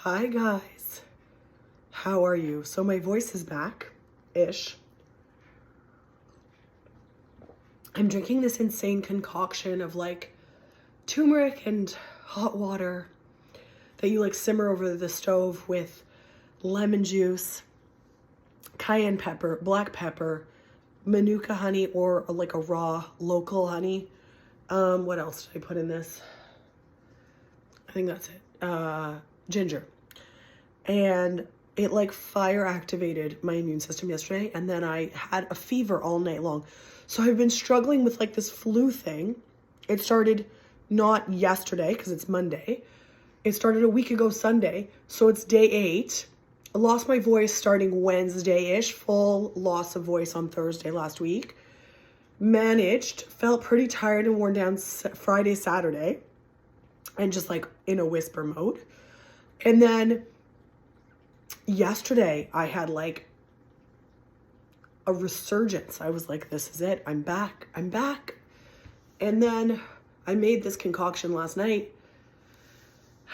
Hi guys, how are you? So my voice is back-ish. I'm drinking this insane concoction of like turmeric and hot water that you like simmer over the stove with lemon juice, cayenne pepper, black pepper, manuka honey, or like a raw local honey. What else did I put in this? I think that's it. Ginger. And it like fire activated my immune system yesterday, and then I had a fever all night long. So I've been struggling with like this flu thing. It started not yesterday because it's Monday. It started a week ago Sunday, so it's day 8. I lost my voice starting Wednesday-ish, full loss of voice on Thursday last week. Managed, felt pretty tired and worn down Friday, Saturday, and just like in a whisper mode. And then yesterday I had like a resurgence. I was like, this is it. I'm back. And then I made this concoction last night,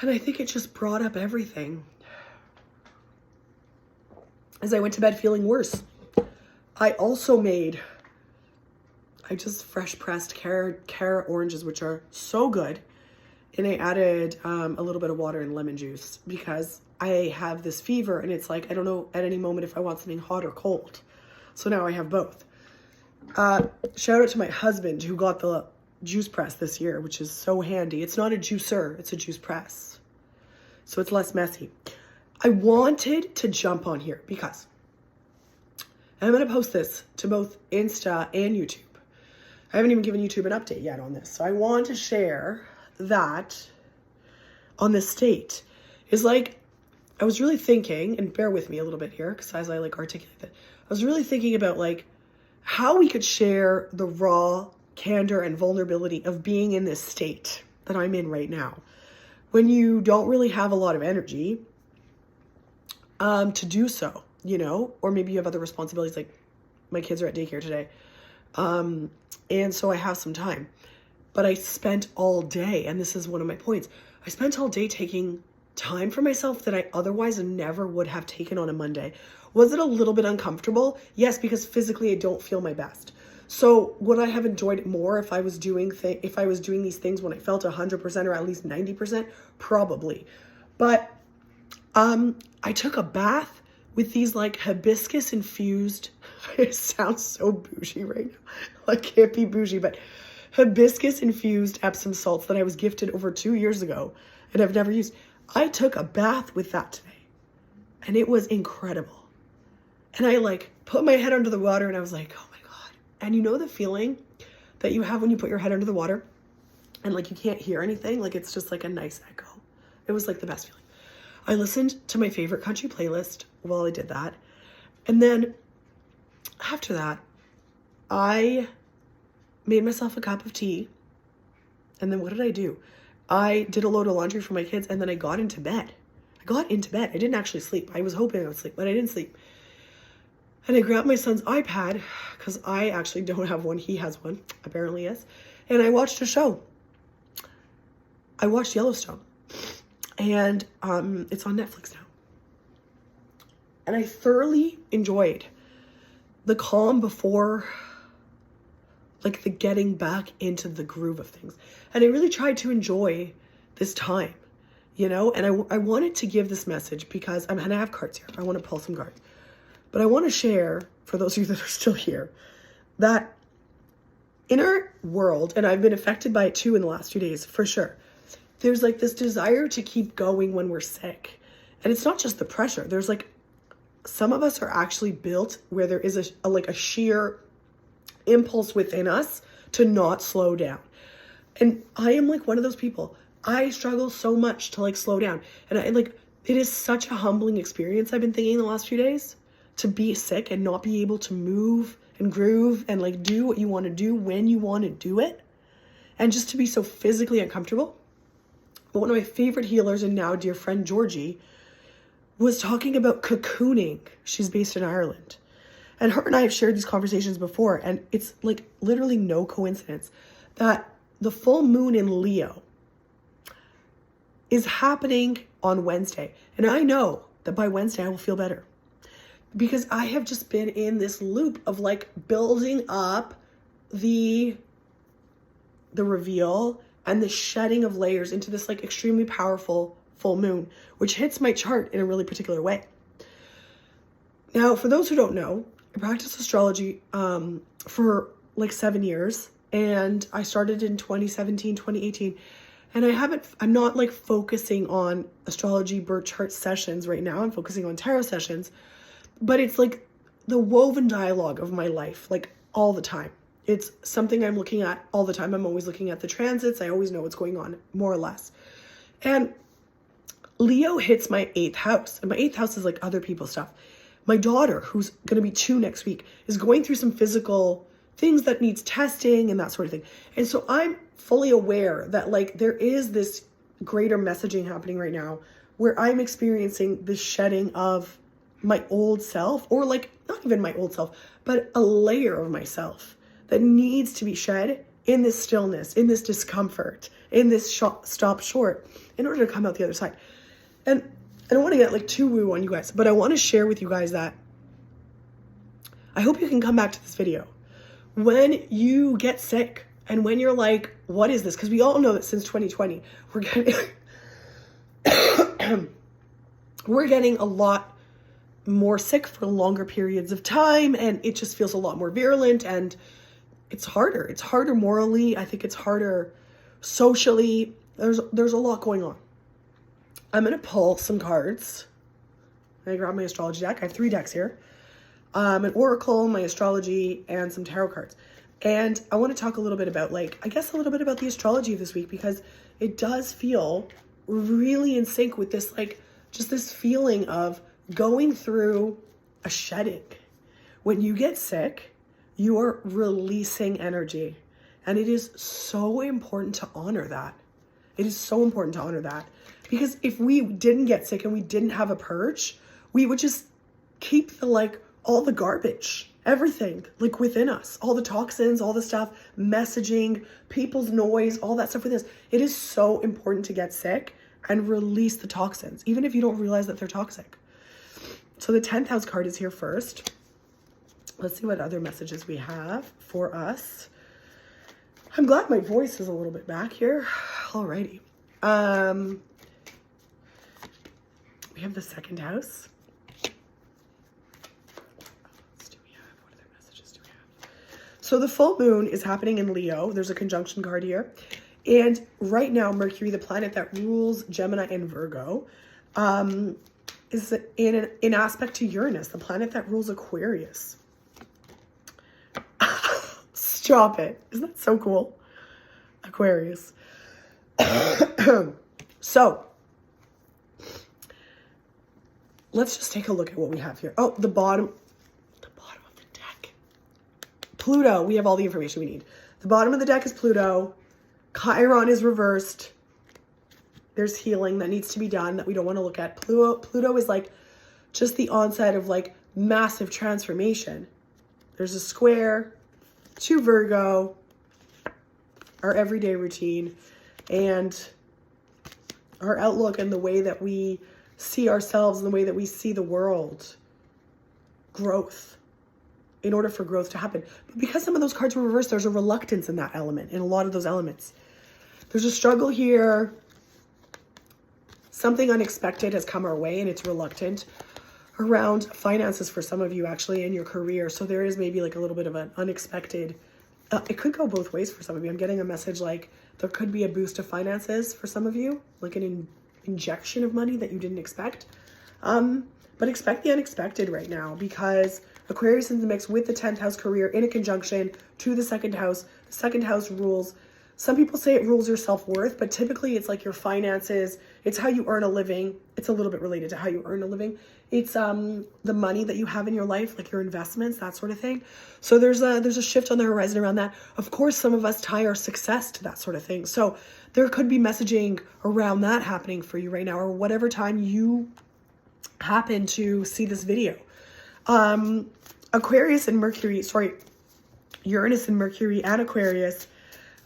and I think it just brought up everything. As I went to bed feeling worse, I just fresh pressed carrot oranges, which are so good. And I added a little bit of water and lemon juice because I have this fever, and it's like, I don't know at any moment if I want something hot or cold. So now I have both. Shout out to my husband who got the juice press this year, which is so handy. It's not a juicer, it's a juice press. So it's less messy. I wanted to jump on here because I'm going to post this to both Insta and YouTube. I haven't even given YouTube an update yet on this. So I want to share that on this state is like, I was really thinking, and bear with me a little bit here because as I like articulate that, I was really thinking about like how we could share the raw candor and vulnerability of being in this state that I'm in right now. When you don't really have a lot of energy to do so, you know, or maybe you have other responsibilities, like my kids are at daycare today. And so I have some time, but I spent all day, and this is one of my points, I spent all day taking time for myself that I otherwise never would have taken on a Monday. Was it a little bit uncomfortable? Yes, because physically I don't feel my best. So would I have enjoyed it more if I was doing these things when I felt 100% or at least 90%? Probably. But I took a bath with these like hibiscus infused, it sounds so bougie right now. I can't be bougie, but hibiscus infused Epsom salts that I was gifted over 2 years ago and I've never used. I took a bath with that today, and it was incredible. And I like put my head under the water, and I was like, oh my God. And you know the feeling that you have when you put your head under the water and like you can't hear anything? Like it's just like a nice echo. It was like the best feeling. I listened to my favorite country playlist while I did that. And then after that, I made myself a cup of tea. And then what did I do? I did a load of laundry for my kids, and then I got into bed. I didn't actually sleep. I was hoping I would sleep, but I didn't sleep. And I grabbed my son's iPad, because I actually don't have one. He has one, apparently, yes. And I watched a show. I watched Yellowstone. And it's on Netflix now. And I thoroughly enjoyed the calm before, like the getting back into the groove of things. And I really tried to enjoy this time, you know? And I wanted to give this message because and I have cards here. I want to pull some cards. But I want to share, for those of you that are still here, that in our world, and I've been affected by it too in the last few days, for sure, there's like this desire to keep going when we're sick. And it's not just the pressure. There's like, some of us are actually built where there is a sheer impulse within us to not slow down. And I am like one of those people. I struggle so much to like slow down. And it is such a humbling experience, I've been thinking the last few days, to be sick and not be able to move and groove and like do what you want to do when you want to do it. And just to be so physically uncomfortable. But one of my favorite healers and now dear friend Georgie was talking about cocooning. She's based in Ireland. And her and I have shared these conversations before, and it's like literally no coincidence that the full moon in Leo is happening on Wednesday. And I know that by Wednesday I will feel better, because I have just been in this loop of like building up the reveal and the shedding of layers into this like extremely powerful full moon, which hits my chart in a really particular way. Now, for those who don't know, I practiced astrology for like 7 years, and I started in 2017, 2018. And I'm not like focusing on astrology birth chart sessions right now. I'm focusing on tarot sessions, but it's like the woven dialogue of my life, like all the time. It's something I'm looking at all the time. I'm always looking at the transits. I always know what's going on, more or less. And Leo hits my 8th house, and my 8th house is like other people's stuff. My daughter, who's going to be 2 next week, is going through some physical things that needs testing and that sort of thing. And so I'm fully aware that like there is this greater messaging happening right now where I'm experiencing the shedding of my old self, or like not even my old self, but a layer of myself that needs to be shed in this stillness, in this discomfort, in this stop short in order to come out the other side. And I don't want to get like too woo on you guys, but I want to share with you guys that I hope you can come back to this video when you get sick and when you're like, what is this? Because we all know that since 2020, we're getting a lot more sick for longer periods of time, and it just feels a lot more virulent, and it's harder. It's harder morally. I think it's harder socially. There's a lot going on. I'm going to pull some cards. I grabbed my astrology deck. I have 3 decks here. An oracle, my astrology, and some tarot cards. And I want to talk a little bit about the astrology of this week, because it does feel really in sync with this, like, just this feeling of going through a shedding. When you get sick, you are releasing energy. And it is so important to honor that. It is so important to honor that. Because if we didn't get sick and we didn't have a purge, we would just keep all the garbage, everything like within us, all the toxins, all the stuff, messaging, people's noise, all that stuff with us. It is so important to get sick and release the toxins, even if you don't realize that they're toxic. So the 10th house card is here first. Let's see what other messages we have for us. I'm glad my voice is a little bit back here. Alrighty. We have the 2nd house. What other messages do we have? So the full moon is happening in Leo. There's a conjunction card here. And right now, Mercury, the planet that rules Gemini and Virgo, is in aspect to Uranus, the planet that rules Aquarius. Stop it. Isn't that so cool? Aquarius. So, let's just take a look at what we have here. Oh, the bottom of the deck. Pluto. We have all the information we need. The bottom of the deck is Pluto. Chiron is reversed. There's healing that needs to be done that we don't want to look at. Pluto is like just the onset of like massive transformation. There's a square to Virgo, our everyday routine, and our outlook and the way that we see ourselves and the way that we see the world. Growth. In order for growth to happen. But because some of those cards were reversed, there's a reluctance in that element, in a lot of those elements. There's a struggle here. Something unexpected has come our way, and it's reluctant around finances for some of you, actually, in your career. So there is maybe like a little bit of an unexpected, it could go both ways for some of you. I'm getting a message like there could be a boost of finances for some of you, like an injection of money that you didn't expect. But expect the unexpected right now, because Aquarius is in the mix with the 10th house career in a conjunction to the 2nd house. The 2nd house rules, some people say it rules your self-worth, but typically it's like your finances. It's how you earn a living. It's a little bit related to how you earn a living. It's the money that you have in your life, like your investments, that sort of thing. So there's a shift on the horizon around that. Of course, some of us tie our success to that sort of thing. So there could be messaging around that happening for you right now, or whatever time you happen to see this video. Aquarius and Mercury, Uranus and Mercury and Aquarius.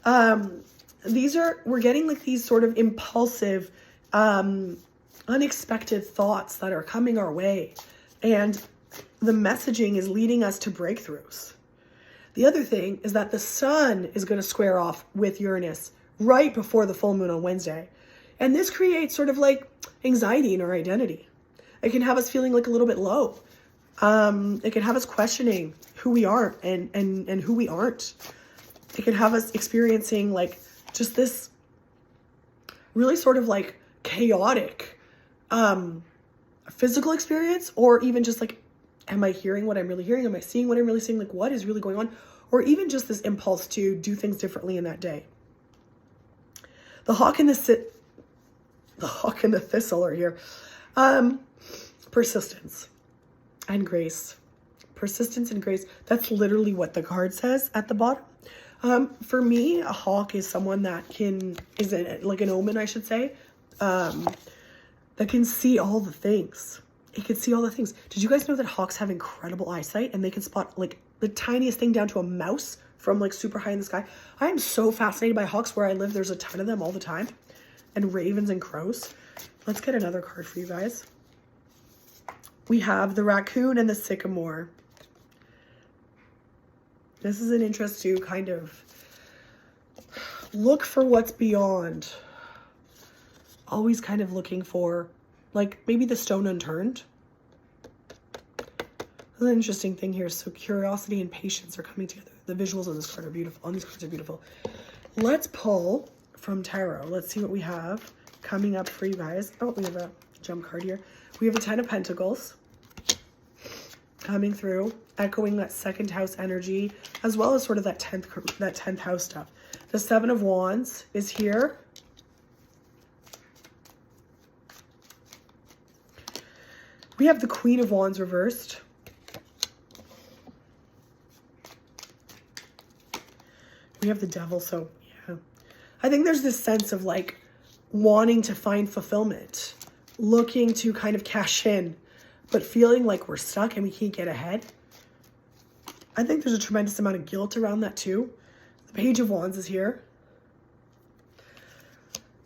We're getting like these sort of impulsive unexpected thoughts that are coming our way. And the messaging is leading us to breakthroughs. The other thing is that the sun is going to square off with Uranus right before the full moon on Wednesday. And this creates sort of like anxiety in our identity. It can have us feeling like a little bit low. It can have us questioning who we are and who we aren't. It can have us experiencing like just this really sort of like chaotic physical experience, or even just like, am I hearing what I'm really hearing? Am I seeing what I'm really seeing? Like, what is really going on? Or even just this impulse to do things differently in that day. The hawk and the thistle are here. Persistence and grace. Persistence and grace. That's literally what the card says at the bottom. For me, a hawk is someone that is like an omen, I should say, that can see all the things. It can see all the things. Did you guys know that hawks have incredible eyesight and they can spot like the tiniest thing down to a mouse from like super high in the sky? I am so fascinated by hawks. Where I live, there's a ton of them all the time. And ravens and crows. Let's get another card for you guys. We have the raccoon and the sycamore. This is an interest to kind of look for what's beyond. Always kind of looking for, like, maybe the stone unturned. There's an interesting thing here. So curiosity and patience are coming together. The visuals on this card are beautiful. On these cards are beautiful. Let's pull from tarot. Let's see what we have coming up for you guys. Oh, we have a jump card here. We have a 10 of Pentacles coming through, echoing that second house energy, as well as sort of that 10th house stuff. The 7 of Wands is here. We have the Queen of Wands reversed. We have the Devil, so yeah. I think there's this sense of like wanting to find fulfillment, looking to kind of cash in, but feeling like we're stuck and we can't get ahead. I think there's a tremendous amount of guilt around that too. The Page of Wands is here.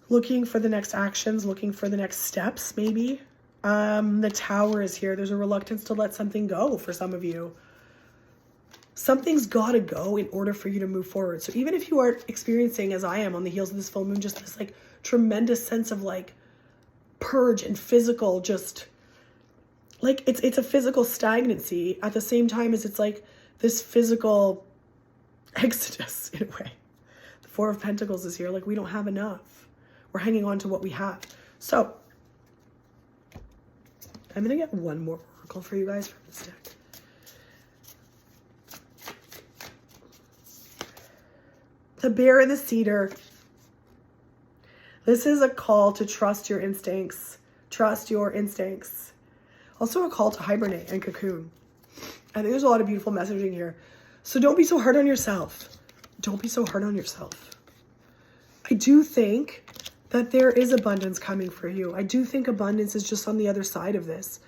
Looking for the next actions, looking for the next steps, maybe. The Tower is here. There's a reluctance to let something go for some of you. Something's got to go in order for you to move forward. So even if you are experiencing, as I am on the heels of this full moon, just this like tremendous sense of like purge and physical, just like it's a physical stagnancy at the same time as it's like this physical exodus in a way. The 4 of Pentacles is here. Like, we don't have enough. We're hanging on to what we have. So I'm going to get one more oracle for you guys from this deck. The Bear and the Cedar. This is a call to trust your instincts. Trust your instincts. Also a call to hibernate and cocoon. I think there's a lot of beautiful messaging here. So don't be so hard on yourself. Don't be so hard on yourself. I do think that there is abundance coming for you. I do think abundance is just on the other side of this.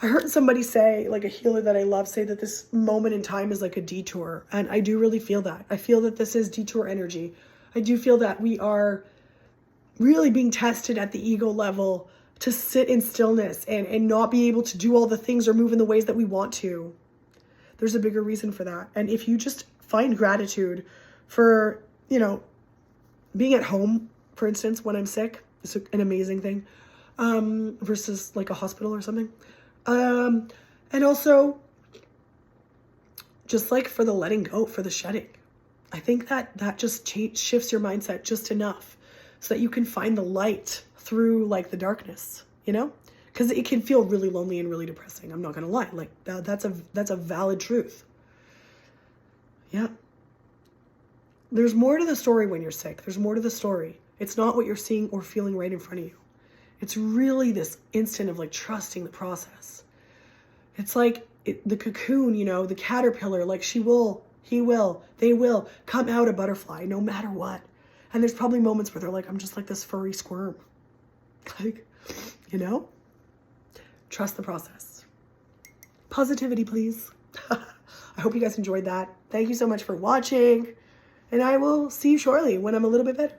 I heard somebody say, like a healer that I love, say that this moment in time is like a detour. And I do really feel that. I feel that this is detour energy. I do feel that we are really being tested at the ego level to sit in stillness and not be able to do all the things or move in the ways that we want to. There's a bigger reason for that. And if you just find gratitude for, you know, being at home, for instance, when I'm sick, it's an amazing thing, versus like a hospital or something. And also just like for the letting go, for the shedding. I think that just shifts your mindset just enough so that you can find the light through like the darkness, you know, because it can feel really lonely and really depressing. I'm not going to lie. Like that's a valid truth. Yeah. There's more to the story when you're sick. There's more to the story. It's not what you're seeing or feeling right in front of you. It's really this instant of like trusting the process. It's like the cocoon, you know, the caterpillar, like he will, they will come out a butterfly no matter what. And there's probably moments where they're like, I'm just like this furry squirm. Like, you know, trust the process. Positivity, please. I hope you guys enjoyed that. Thank you so much for watching. And I will see you shortly when I'm a little bit better.